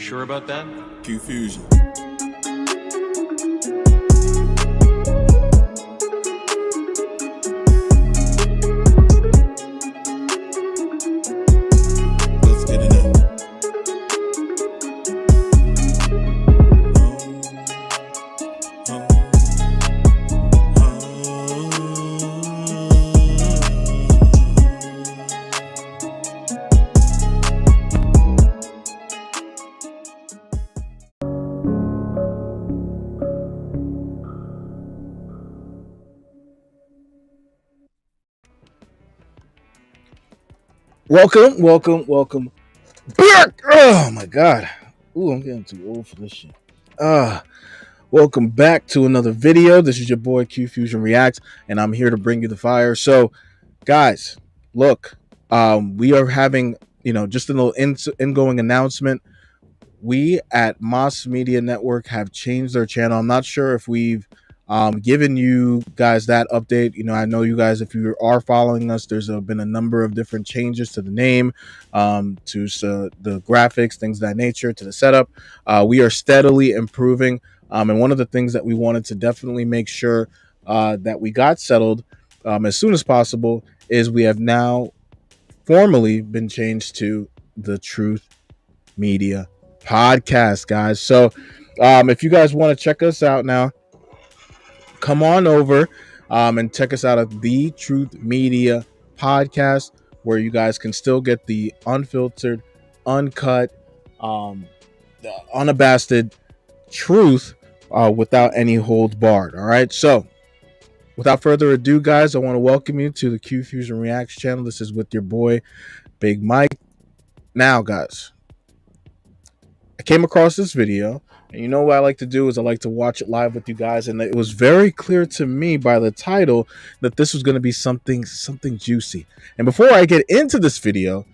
sure about that? Q Fusion. Let's get it in. Welcome back. Oh my god. Ooh, I'm getting too old for this shit. Welcome back to another video. This is your boy Q Fusion Reacts, and I'm here to bring you the fire. So, guys, look, we are having, just a little ingoing announcement. We at Moss Media Network have changed their channel. I'm not sure if we've given you guys that update. I know you guys, if you are following us, there's been a number of different changes to the name, to the graphics, things of that nature, to the setup. We are steadily improving. And one of the things that we wanted to definitely make sure that we got settled as soon as possible is we have now formally been changed to the Truth Media Podcast, guys. So if you guys want to check us out now, come on over and check us out at the Truth Media Podcast, where you guys can still get the unfiltered, uncut, the unabashed truth without any holds barred. All right. So without further ado, guys, I want to welcome you to the Q Fusion Reacts channel. This is with your boy, Big Mike. Now, guys, I came across this video, and you know what I like to do is I like to watch it live with you guys, and it was very clear to me by the title that this was going to be something juicy. And before I get into this video,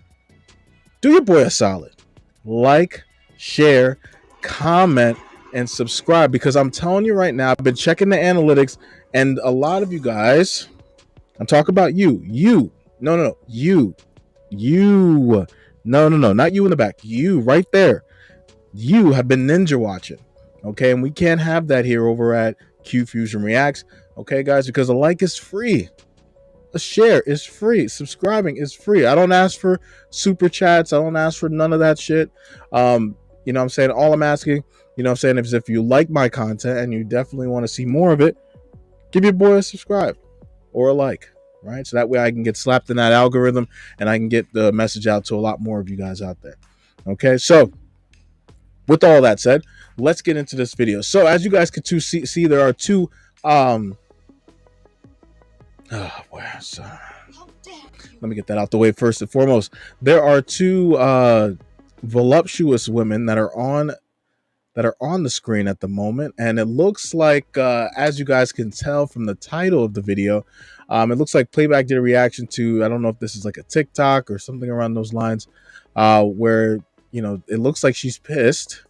do your boy a solid. Like, share, comment, and subscribe, because I'm telling you right now, I've been checking the analytics, and a lot of you guys, I'm talking about you, not you in the back, you right there, you have been ninja watching, okay? And we can't have that here over at Q Fusion Reacts, okay, guys? Because a like is free, a share is free, subscribing is free. I don't ask for super chats, I don't ask for none of that shit. You know what I'm saying? All I'm asking, is if you like my content and you definitely want to see more of it, give your boy a subscribe or a like, right? So that way I can get slapped in that algorithm and I can get the message out to a lot more of you guys out there, okay? So with all that said, let's get into this video. So as you guys can see, there are two let me get that out the way first and foremost. There are two voluptuous women that are on the screen at the moment, and it looks like as you guys can tell from the title of the video, it looks like Playback did a reaction to, I don't know if this is like a TikTok or something around those lines, where it looks like she's pissed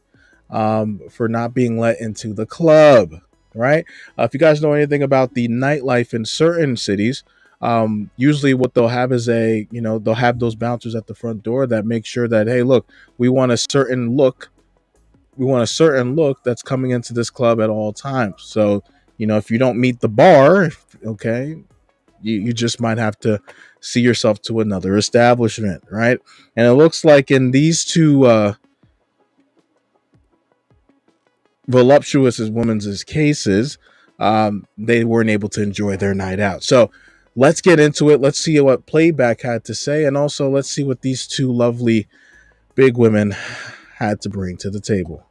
for not being let into the club, right? If you guys know anything about the nightlife in certain cities, usually what they'll have is they'll have those bouncers at the front door that make sure that, hey, look, we want a certain look that's coming into this club at all times. So if you don't meet the bar, okay, you just might have to see yourself to another establishment, right? And it looks like in these two voluptuous women's cases, they weren't able to enjoy their night out. So let's get into it. Let's see what Playback had to say, and also let's see what these two lovely big women had to bring to the table.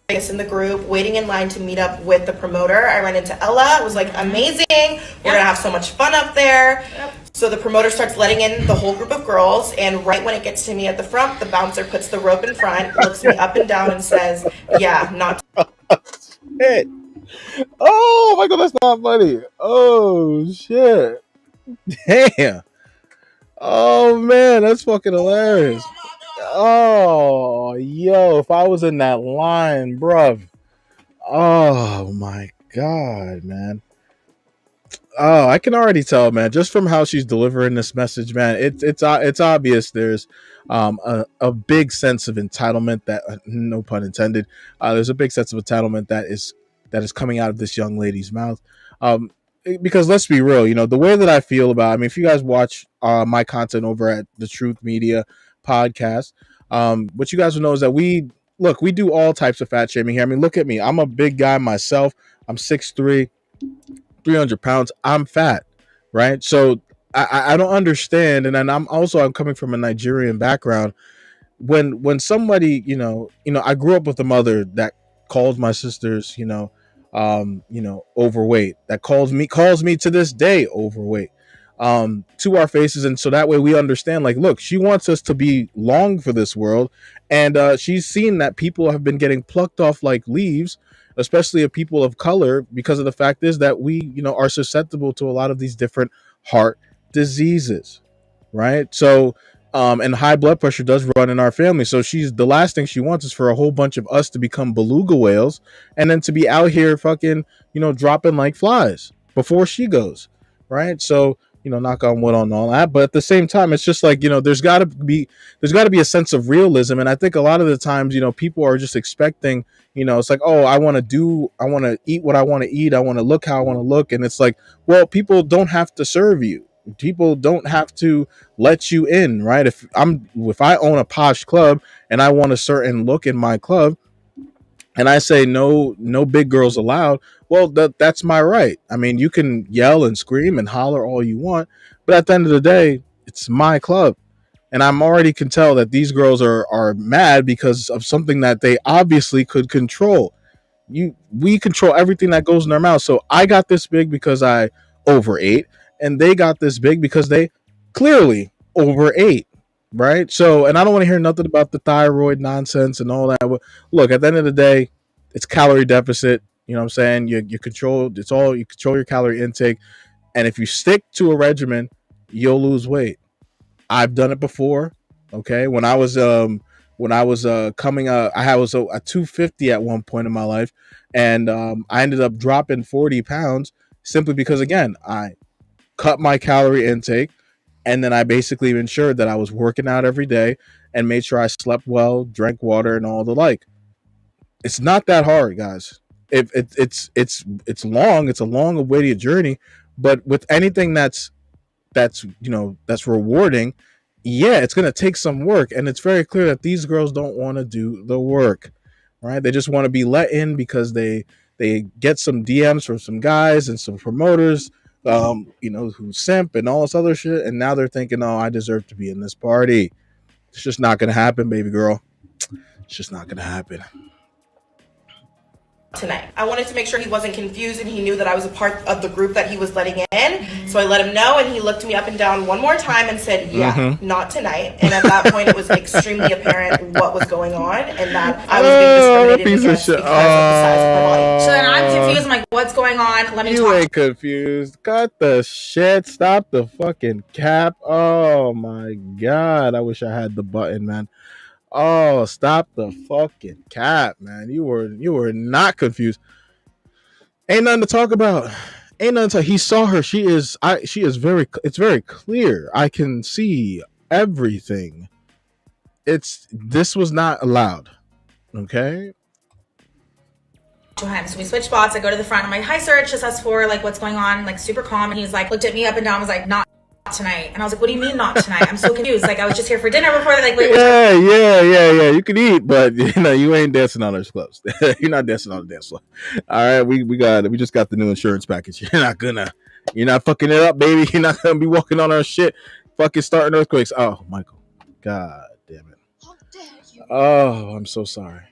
In the group, waiting in line to meet up with the promoter, I ran into Ella. It was like amazing. We're gonna have so much fun up there. So the promoter starts letting in the whole group of girls, and right when it gets to me at the front, the bouncer puts the rope in front, looks me up and down, and says, "Yeah, not." Shit. Oh my god, that's not funny. Oh shit. Damn. Oh man, that's fucking hilarious. Oh, yo, if I was in that line, bruv. Oh my god, man. Oh, I can already tell, man, just from how she's delivering this message, man. It's obvious there's a big sense of entitlement that no pun intended. There's a big sense of entitlement that is coming out of this young lady's mouth. Um, because let's be real, the way that I feel about. I mean, if you guys watch my content over at the Truth Media podcast, what you guys will know is that we do all types of fat shaming here. I mean, look at me. I'm a big guy myself. I'm 6'3", 300 pounds. I'm fat, right? So I don't understand. And then I'm coming from a Nigerian background. When somebody, I grew up with a mother that called my sisters, overweight, that calls me to this day overweight, to our faces. And so that way we understand, like, look, she wants us to be long for this world. And she's seen that people have been getting plucked off like leaves, especially of people of color, because of the fact is that we, are susceptible to a lot of these different heart diseases, right? So, and high blood pressure does run in our family. So the last thing she wants is for a whole bunch of us to become beluga whales and then to be out here fucking, dropping like flies before she goes, right? So, knock on wood on all that. But at the same time, it's just like, there's got to be a sense of realism. And I think a lot of the times, people are just expecting, it's like, oh, I want to eat what I want to eat. I want to look how I want to look. And it's like, well, people don't have to serve you. People don't have to let you in, right? If I own a posh club and I want a certain look in my club, and I say no big girls allowed, well, that's my right. I mean, you can yell and scream and holler all you want, but at the end of the day, it's my club. And I'm already can tell that these girls are mad because of something that they obviously could control. We control everything that goes in our mouth. So I got this big because I overate, and they got this big because they clearly overate. Right. So, and I don't want to hear nothing about the thyroid nonsense and all that. Look, at the end of the day, it's calorie deficit. You know what I'm saying? You control your calorie intake. And if you stick to a regimen, you'll lose weight. I've done it before. Okay. When I was coming up, I was a 250 at one point in my life. And I ended up dropping 40 pounds simply because, again, I cut my calorie intake. And then I basically ensured that I was working out every day and made sure I slept well, drank water, and all the like. It's not that hard, guys. It's long. It's a long awaited journey, but with anything that's rewarding, yeah, it's gonna take some work, and it's very clear that these girls don't want to do the work, right? They just want to be let in because they get some DMs from some guys and some promoters, who simp and all this other shit. And now they're thinking, oh, I deserve to be in this party. It's just not going to happen, baby girl. It's just not going to happen. Tonight, I wanted to make sure he wasn't confused and he knew that I was a part of the group that he was letting in. Mm-hmm. So I let him know, and he looked me up and down one more time and said, yeah, not tonight. And at that point, it was extremely apparent what was going on and that I was being discriminated against because of the size of my body. So then I'm confused. I'm like, what's going on? Let me talk. You ain't confused. Cut the shit. Stop the fucking cap. Oh my God. I wish I had the button, man. Oh, stop the fucking cap, man. You were not confused. Ain't nothing to talk about. He saw her. It's very clear. I can see everything. This was not allowed. Okay? So we switch spots. I go to the front. I'm like, hi, sir. It's just us four. Like, what's going on? Like, super calm. And he's like, looked at me up and down. Was like, not tonight. And I was like, what do you mean not tonight? I'm so confused. Like, I was just here for dinner before. Like, wait, yeah. You can eat, but you ain't dancing on those clubs. You're not dancing on the dance floor. All right, we just got the new insurance package. You're not fucking it up, baby. You're not gonna be walking on our shit, fucking starting earthquakes. Oh, Michael, God damn it. How dare you? Oh, I'm so sorry.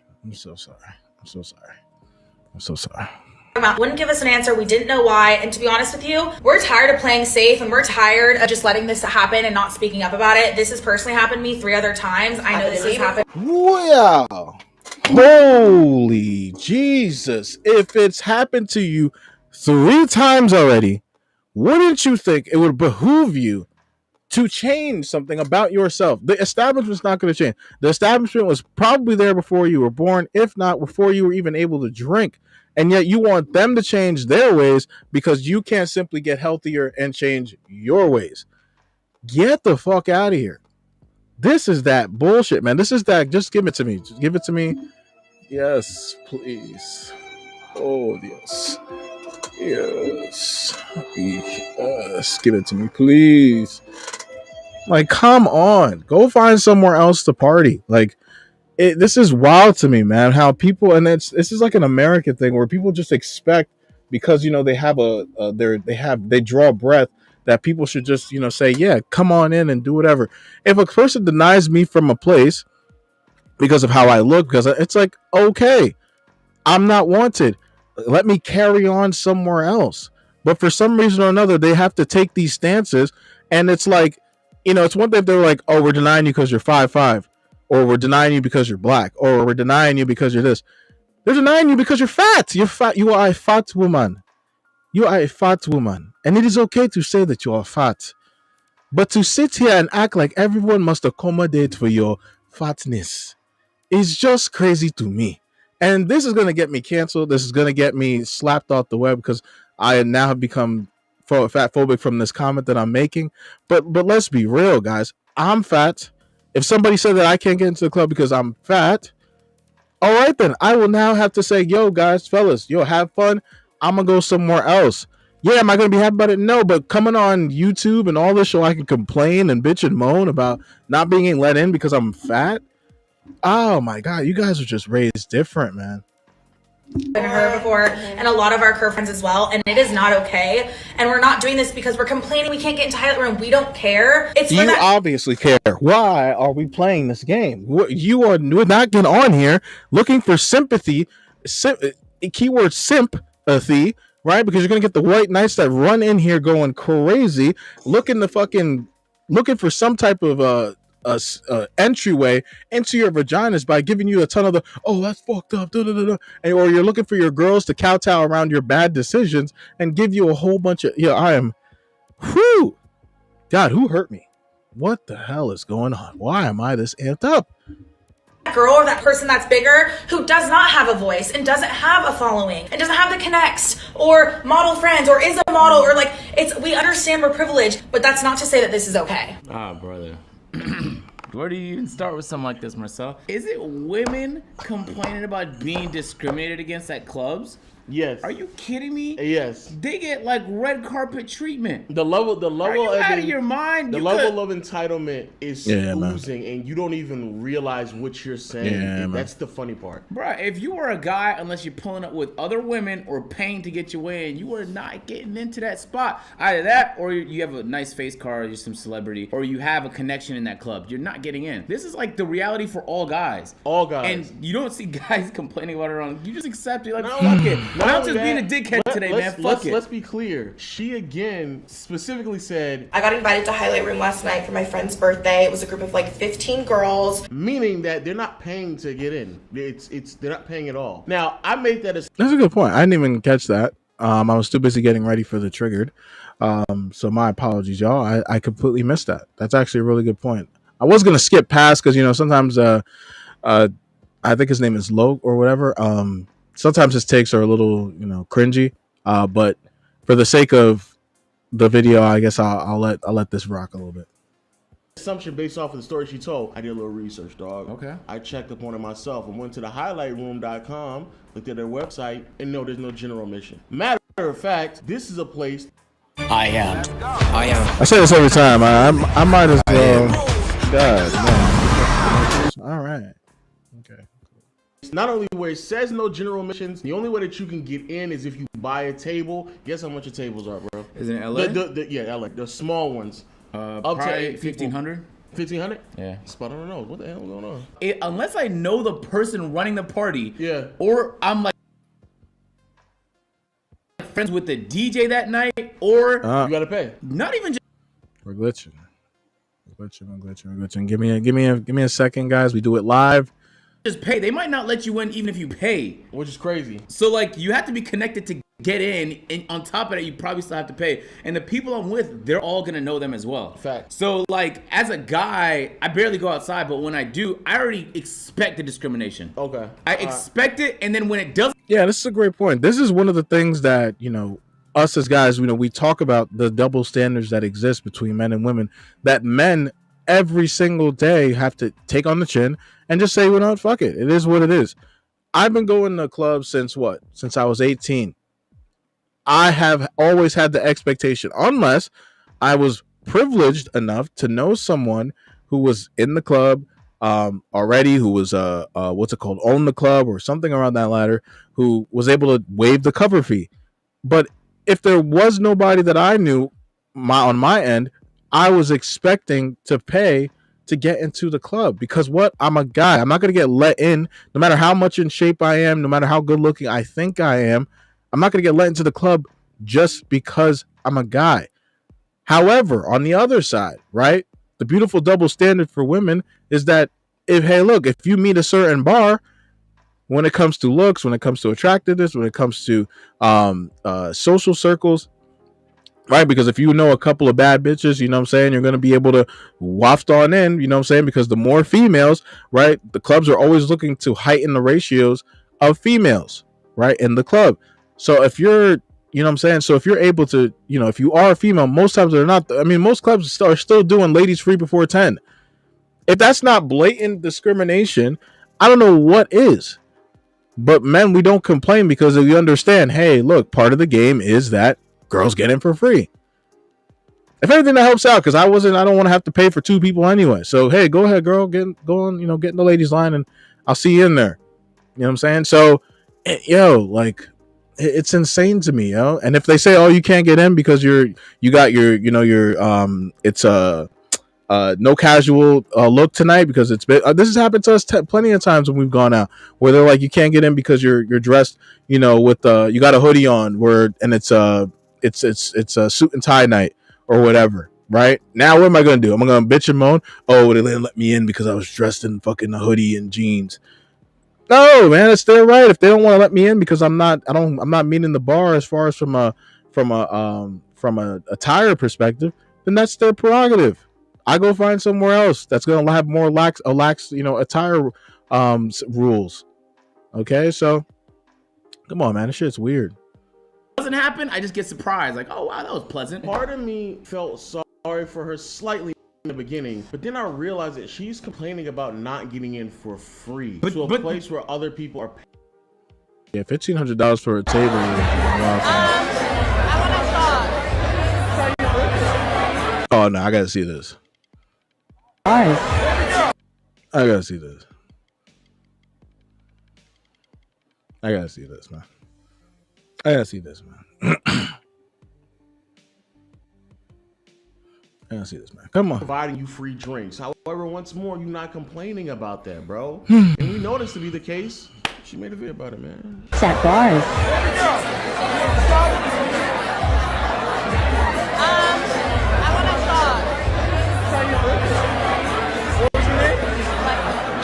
Wouldn't give us an answer. We didn't know why. And to be honest with you, we're tired of playing safe and we're tired of just letting this happen and not speaking up about it. This has personally happened to me 3 other times. I know this has happened. Wow. Holy Jesus. If it's happened to you 3 times already, wouldn't you think it would behoove you to change something about yourself. The establishment's not going to change. The establishment was probably there before you were born, if not before you were even able to drink. And yet you want them to change their ways because you can't simply get healthier and change your ways. Get the fuck out of here. This is that bullshit, man. This is that. Just give it to me. Just give it to me. Yes, please. Oh, yes. Yes. Yes. Give it to me, please. Like, come on. Go find somewhere else to party. Like, this is wild to me, man. How people, and this is like an American thing where people just expect, because they have they draw breath, that people should just say, yeah, come on in and do whatever. If a person denies me from a place because of how I look, because it's like, okay, I'm not wanted, let me carry on somewhere else. But for some reason or another, they have to take these stances, and it's like, it's one thing if they're like, oh, we're denying you because you're 5'5", or we're denying you because you're black, or we're denying you because you're this. They're denying you because you're fat. You're fat. You are a fat woman. You are a fat woman. And it is okay to say that you are fat. But to sit here and act like everyone must accommodate for your fatness is just crazy to me. And this is going to get me canceled. This is going to get me slapped off the web because I now have become fat phobic from this comment that I'm making. But let's be real, guys. I'm fat. If somebody said that I can't get into the club because I'm fat, all right, then I will now have to say, yo, guys, fellas, yo, have fun. I'm going to go somewhere else. Yeah, am I going to be happy about it? No, but coming on YouTube and all this show, I can complain and bitch and moan about not being let in because I'm fat. Oh my God, you guys are just raised different, man. Her before, and a lot of our curve friends as well, and it is not okay. And we're not doing this because we're complaining we can't get into highlight room. We don't care. It's you obviously care. Why are we playing this game? We're not getting on here looking for sympathy. Keyword sympathy, right? Because you're gonna get the white knights that run in here going crazy, looking for some type of entryway into your vaginas by giving you a ton of the, oh, that's fucked up, or you're looking for your girls to kowtow around your bad decisions and give you a whole bunch of, God, who hurt me? What the hell is going on? Why am I this amped up? Girl or that person that's bigger who does not have a voice and doesn't have a following and doesn't have the connects or model friends or is a model, or like, we understand we're privileged, but that's not to say that this is okay. Brother. Where do you even start with something like this, Marcel? Is it women complaining about being discriminated against at clubs? Yes. Are you kidding me? Yes. They get like red carpet treatment. The level Are you out of your mind? The level of entitlement is oozing, and you don't even realize what you're saying. That's the funny part. Bruh, if you are a guy, unless you're pulling up with other women or paying to get your in, you are not getting into that spot. Either that, or you have a nice face card, you're some celebrity, or you have a connection in that club. You're not getting in. This is like the reality for all guys. All guys. And you don't see guys complaining about it wrong. You just accept it. Like, fuck it. I'm just being a dickhead today, man. Fuck it. Let's be clear. She again specifically said, I got invited to highlight room last night for my friend's birthday. It was a group of like 15 girls. Meaning that they're not paying to get in. They're not paying at all. Now, I made that as... That's a good point. I didn't even catch that. I was too busy getting ready for the Triggered. So my apologies, y'all. I completely missed that. That's actually a really good point. I was going to skip past because, sometimes I think his name is Loke or whatever. Sometimes his takes are a little, cringy. But for the sake of the video, I guess I'll let this rock a little bit. Assumption based off of the story she told. I did a little research, dog. Okay. I checked up on it myself and went to the highlightroom.com, looked at their website, and no, there's no general admission. Matter of fact, this is a place. I say this every time. I might as well. God, man. All right. Okay. Not only where it says no general admissions, the only way that you can get in is if you buy a table. Guess how much your tables are, bro? Is it in LA? Yeah, LA. The small ones. Up to 1,500. 1,500? Yeah. Spot on the nose. What the hell is going on? Unless I know the person running the party. Yeah. Or I'm like friends with the DJ that night, or you gotta pay. Not even just. We're glitching. We're glitching. Give me a second, guys. We do it live. just pay. They might not let you in even if you pay. Which is crazy. So like you have to be connected to get in, and on top of that, you probably still have to pay. And the people I'm with, they're all gonna know them as well. Fact. So like as a guy, I barely go outside, but when I do, I already expect the discrimination. Okay. I expect it, and then when it doesn't, Yeah, this is a great point. This is one of the things that, you know, us as guys, you know, we talk about the double standards that exist between men and women, that men every single day have to take on the chin and just say, well, no, fuck it. It is what it is. I've been going to clubs since what? Since I was 18. I have always had the expectation, unless I was privileged enough to know someone who was in the club already, who was what's it called, own the club or something around that ladder, who was able to waive the cover fee. But if there was nobody that I knew on my end, I was expecting to pay to get into the club, because what? I'm a guy. I'm not going to get let in no matter how much in shape I am, no matter how good looking I think I am. I'm not going to get let into the club just because I'm a guy. However, on the other side, right, the beautiful double standard for women is that if you meet a certain bar, when it comes to looks, when it comes to attractiveness, when it comes to social circles, right? Because if you know a couple of bad bitches, you know what I'm saying, you're going to be able to waft on in, you know what I'm saying? Because the more females, right, the clubs are always looking to heighten the ratios of females, right, in the club. So if you're, you know what I'm saying? So if you're able to, you know, if you are a female, most times they're not. I mean, most clubs are still doing ladies free before 10. If that's not blatant discrimination, I don't know what is. But men, we don't complain because we understand, hey, look, part of the game is that girls get in for free. If anything, that helps out, because I don't want to have to pay for two people anyway. So hey, go ahead, girl, get in the ladies line, and I'll see you in there. You know what I'm saying? So, like, it's insane to me, yo. And if they say, oh, you can't get in because you got your it's no casual look tonight, because it's been this has happened to us plenty of times when we've gone out, where they're like, you can't get in because you're dressed, you know, with you got a hoodie on, and it's a suit and tie night or whatever. Right now, what am I gonna do? I'm gonna bitch and moan, oh, they didn't let me in because I was dressed in fucking a hoodie and jeans. No, man, it's their right. If they don't want to let me in because I'm not meeting the bar as far as from a attire perspective, then that's their prerogative. I go find somewhere else that's gonna have more lax, attire rules. Okay, so come on, man, this shit's weird. doesn't happen, I just get surprised. Like, oh wow, that was pleasant. Part of me felt sorry for her slightly in the beginning, but then I realized that she's complaining about not getting in for free to a place where other people are paying. Yeah, $1,500 for a table. Oh no, I gotta see this. I gotta see this. I gotta see this, man. I gotta see this, man. I gotta see this, man. Come on. Providing you free drinks. However, once more, you're not complaining about that, bro. And we know this to be the case. She made a video about it, man. Set bars.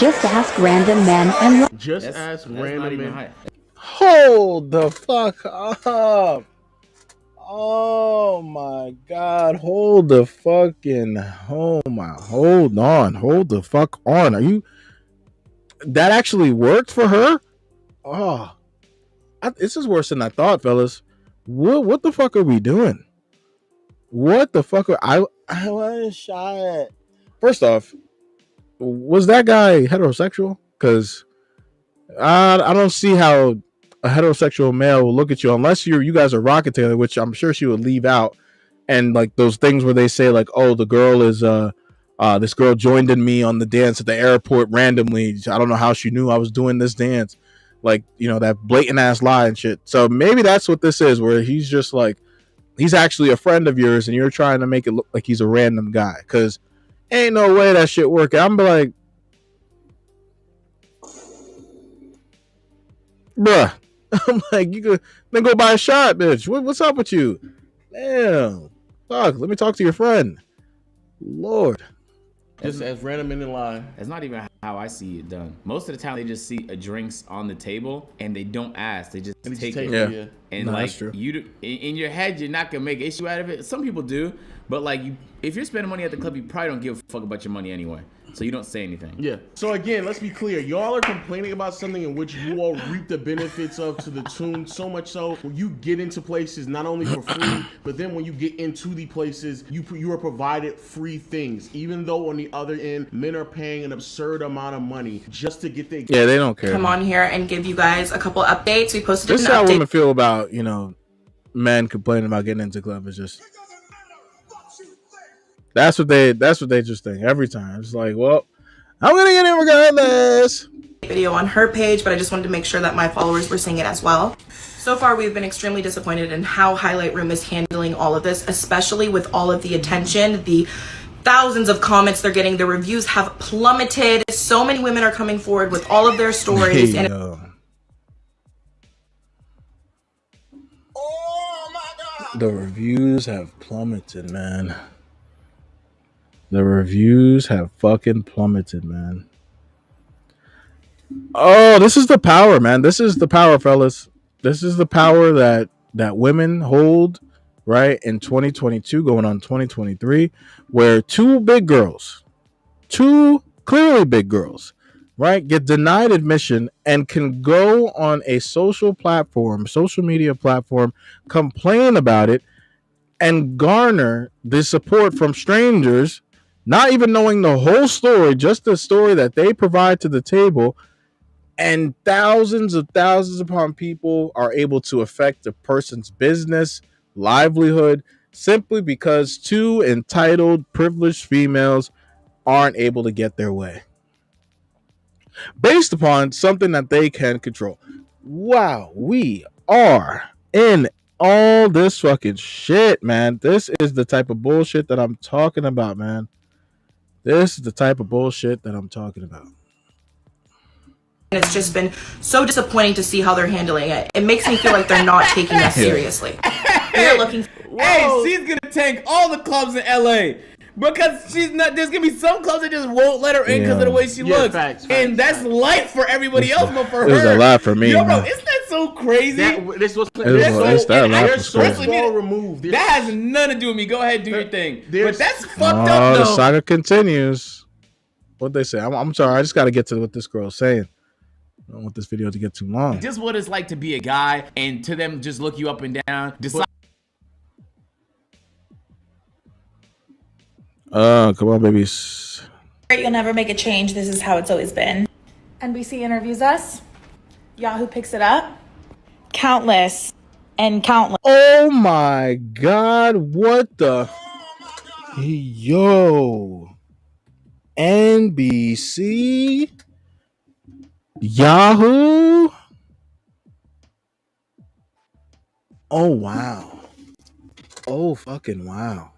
Just ask random men and Just ask random men. Hold the fuck up. Oh my god, hold the fuck on. Are you, that actually worked for her? Oh, this is worse than I thought, fellas. What the fuck are we doing? What the fuck are I want to shot. First off, was that guy heterosexual? Because I don't see how a heterosexual male will look at you unless you guys are rocking together, which I'm sure she would leave out. And like those things where they say like, oh, the girl is this girl joined in me on the dance at the airport randomly. I don't know how she knew I was doing this dance. Like, you know, that blatant ass lie and shit. So maybe that's what this is, where he's just like, he's actually a friend of yours and you're trying to make it look like he's a random guy. Cause ain't no way that shit working. I'm like, bruh. I'm like, you could then go buy a shot, bitch. What's up with you? Damn. Fuck, let me talk to your friend. Lord. Just as random men in line. That's not even how I see it done. Most of the time, they just see a drinks on the table and they don't ask. They just take it. Yeah. And No, like that's true. in your head, you're not gonna make an issue out of it. Some people do, but like if you're spending money at the club, you probably don't give a fuck about your money anyway. So you don't say anything. Yeah. So again, let's be clear. Y'all are complaining about something in which you all reap the benefits of to the tune so much so when you get into places not only for free, but then when you get into the places, you are provided free things. Even though on the other end, men are paying an absurd amount of money just to get their Yeah, they don't care. Come on here and give you guys a couple updates. We posted This is an how update. women feel about, men complaining about getting into club. It's just that's what they just think every time. It's like, well, I'm gonna get in regardless. Video on her page, but I just wanted to make sure that my followers were seeing it as well. So far, we've been extremely disappointed in how Highlight Room is handling all of this, especially with all of the attention, the thousands of comments they're getting. The reviews have plummeted. So many women are coming forward with all of their stories. Hey, And yo. The reviews have plummeted, man. The reviews have fucking plummeted, man. Oh, this is the power, man. This is the power, fellas. This is the power that women hold, right, in 2022 going on 2023, where two clearly big girls, right, get denied admission and can go on a social media platform, complain about it, and garner the support from strangers, not even knowing the whole story, just the story that they provide to the table. And thousands upon people are able to affect a person's business, livelihood, simply because two entitled, privileged females aren't able to get their way based upon something that they can control. Wow, we are in all this fucking shit, man. This is the type of bullshit that I'm talking about, man. This is the type of bullshit that I'm talking about. it's just been so disappointing to see how they're handling it. It makes me feel like they're not taking us seriously. We're looking. Hey, she's gonna tank all the clubs in LA because she's not. There's gonna be some clubs that just won't let her in because of the way she looks, facts, and that's light for everybody else, but for her, It was a lot for me, Yo, bro, man. isn't that so crazy? This was that lot they're was so crazy. far removed. They're That has nothing to do with me. Go ahead, do your thing. But there's- that's fucked Oh, up, the though. saga continues. What they say? I'm sorry. I just got to get to what this girl's saying. I don't want this video to get too long. Just what it's like to be a guy and to them just look you up and down. Decide. Come on, baby. You'll never make a change. This is how it's always been. NBC interviews us. Yahoo picks it up. Countless and countless. Oh my God! What the? Yo, NBC, Yahoo. Oh wow! Oh fucking wow!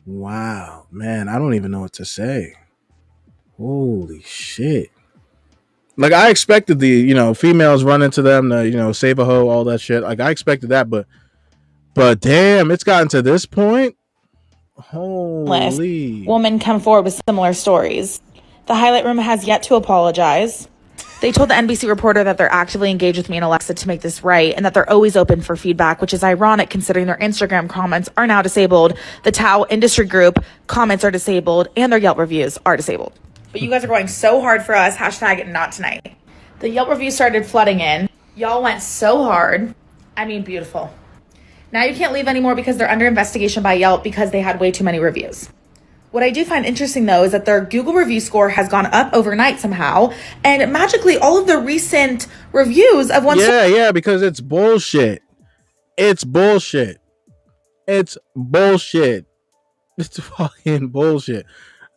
Wow, man, I don't even know what to say. Holy shit. Like, I expected the, females run into them to, save a hoe, all that shit. Like, I expected that, but damn, it's gotten to this point. Holy. Women come forward with similar stories. The Highlight Room has yet to apologize. They told the NBC reporter that they're actively engaged with me and Alexa to make this right, and that they're always open for feedback, which is ironic considering their Instagram comments are now disabled. The Tao Industry Group comments are disabled, and their Yelp reviews are disabled. But you guys are going so hard for us. Hashtag not tonight. The Yelp reviews started flooding in. Y'all went so hard. I mean, beautiful. Now you can't leave anymore because they're under investigation by Yelp because they had way too many reviews. What I do find interesting, though, is that their Google review score has gone up overnight somehow, and magically all of the recent reviews of one Yeah, because it's bullshit. It's bullshit. It's bullshit. It's fucking bullshit.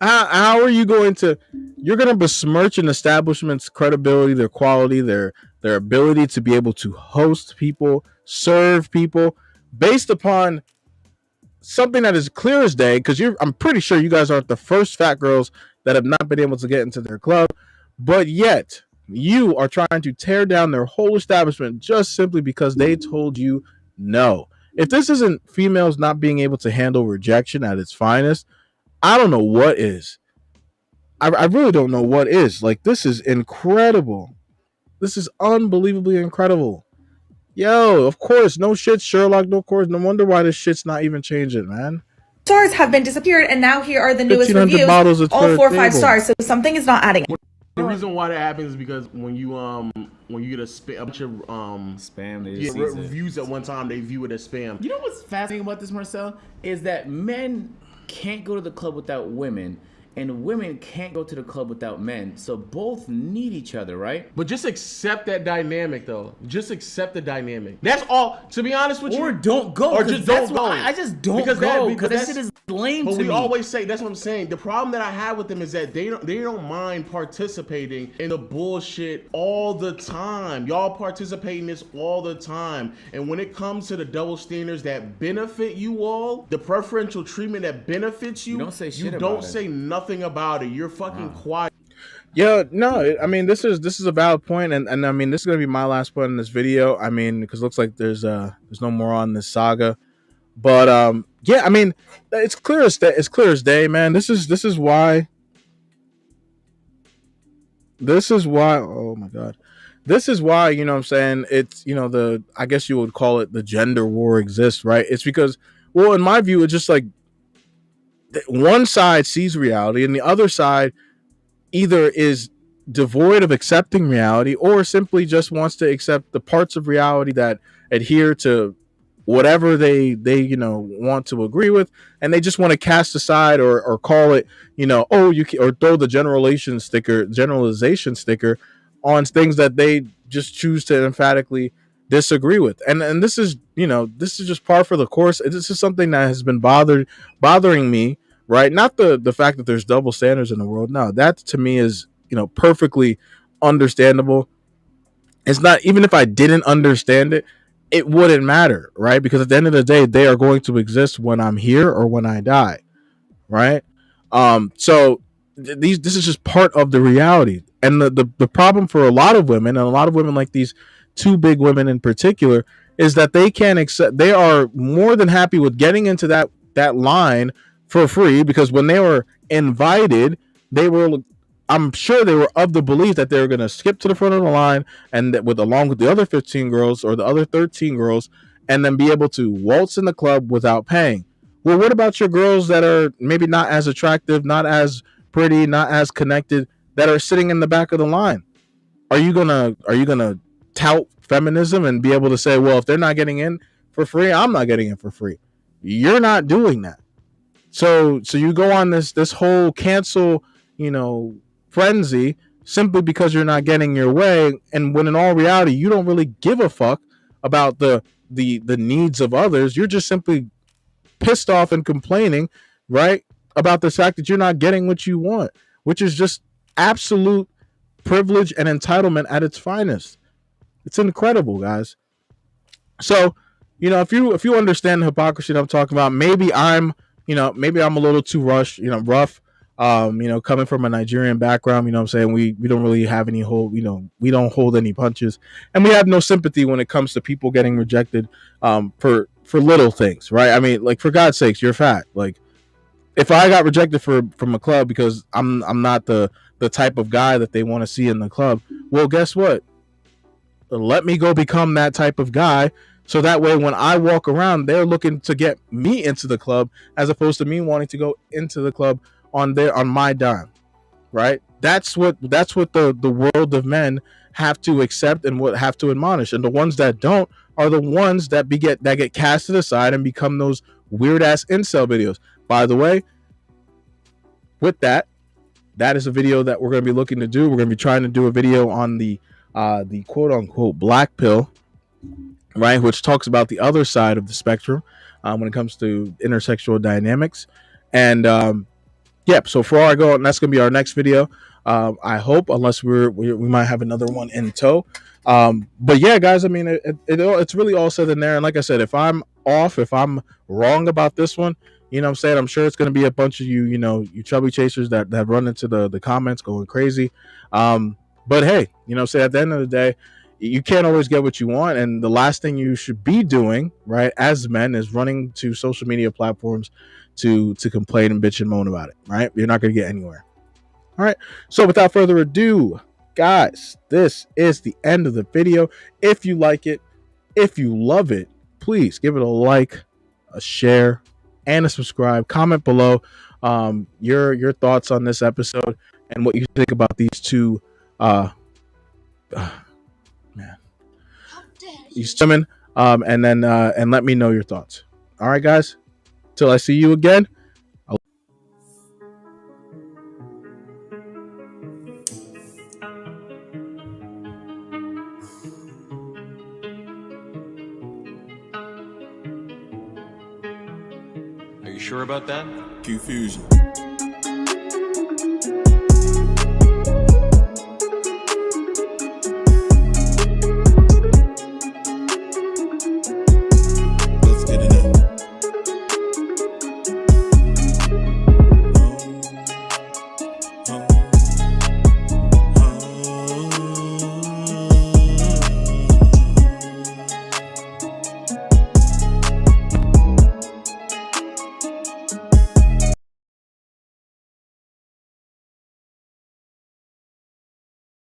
How are you going to? You're going to besmirch an establishment's credibility, their quality, their ability to be able to host people, serve people, based upon something that is clear as day. Because I'm pretty sure you guys aren't the first fat girls that have not been able to get into their club, but yet you are trying to tear down their whole establishment just simply because they told you no. If this isn't females not being able to handle rejection at its finest, I don't know what is. I really don't know what is. Like, this is incredible. This is unbelievably incredible. Yo, of course, no shit, Sherlock. No course, no wonder why this shit's not even changing, man. Stars have been disappeared, and now here are the newest 1,500 reviews. bottles of All 4 or 5 table. stars. So something is not adding. The reason why that happens is because when you get a bunch of Spam. They yeah, just sees it. reviews at one time, they view it as spam. You know what's fascinating about this, Marcel, is that men can't go to the club without women, and women can't go to the club without men. So both need each other, right? But just accept that dynamic, though. Just accept the dynamic. That's all. To be honest with you, Or don't go. Or 'cause just that's don't go. why I just don't Because go that- because that that's- shit is lame But to we me. always say, that's what I'm saying. The problem that I have with them is that they don't mind participating in the bullshit all the time. Y'all participate in this all the time. And when it comes to the double standards that benefit you all, the preferential treatment that benefits you, don't say shit you about don't it. say nothing about it. You're fucking quiet. Yeah, no, I mean, this is a valid point, and I mean, this is gonna be my last point in this video. I mean, because it looks like there's no more on this saga, but yeah, I mean, it's clear as day, man. This is why. Oh my god, this is why, you know what I'm saying, it's, you know, I guess you would call it the gender war exists, right? It's because, well, in my view, it's just like one side sees reality and the other side either is devoid of accepting reality or simply just wants to accept the parts of reality that adhere to whatever they you know want to agree with, and they just want to cast aside or call it, you know, oh, you can, or throw the generalization sticker on things that they just choose to emphatically disagree with. And this is, you know, this is just par for the course. This is something that has been bothering me, right? Not the fact that there's double standards in the world. No, that to me is, you know, perfectly understandable. It's not, even if I didn't understand it, it wouldn't matter, right? Because at the end of the day, they are going to exist when I'm here or when I die, right? So this is just part of the reality. And the problem for a lot of women, and a lot of women like these two big women in particular, is that they can't accept, they are more than happy with getting into that line for free, because when they were invited, I'm sure they were of the belief that they were going to skip to the front of the line and that along with the other 15 girls or the other 13 girls, and then be able to waltz in the club without paying. Well, what about your girls that are maybe not as attractive, not as pretty, not as connected, that are sitting in the back of the line? Are you gonna tout feminism and be able to say, well, if they're not getting in for free, I'm not getting in for free? You're not doing that. So you go on this whole cancel, you know, frenzy simply because you're not getting your way, and when in all reality you don't really give a fuck about the needs of others. You're just simply pissed off and complaining, right, about the fact that you're not getting what you want, which is just absolute privilege and entitlement at its finest. It's incredible, guys. So, you know, if you understand the hypocrisy that I'm talking about, maybe I'm a little too rough, you know, coming from a Nigerian background, you know what I'm saying? We don't really have any we don't hold any punches, and we have no sympathy when it comes to people getting rejected for little things, right? I mean, like, for God's sakes, you're fat. Like, if I got rejected from a club because I'm not the type of guy that they want to see in the club, well, guess what? Let me go become that type of guy, so that way when I walk around, they're looking to get me into the club as opposed to me wanting to go into the club on my dime, right? That's what the world of men have to accept and what have to admonish, and the ones that don't are the ones that get casted aside and become those weird ass incel videos. By the way, with that is a video that we're going to be looking to do. We're going to be trying to do a video on the quote unquote black pill, right, which talks about the other side of the spectrum when it comes to intersexual dynamics. And so before I go, and that's going to be our next video. I hope, unless we might have another one in tow. But yeah, guys, I mean, it's really all said in there. And like I said, if I'm off, if I'm wrong about this one, you know what I'm saying, I'm sure it's going to be a bunch of you chubby chasers that run into the comments going crazy. But hey, you know what I'm saying, at the end of the day, you can't always get what you want. And the last thing you should be doing, right, as men, is running to social media platforms to complain and bitch and moan about it, right? You're not going to get anywhere. All right. So without further ado, guys, this is the end of the video. If you like it, if you love it, please give it a like, a share, and a subscribe. Comment below your thoughts on this episode and what you think about these two these women, and then and let me know your thoughts. All right, guys. Till I see you again. Are you sure about that? Q Fusion.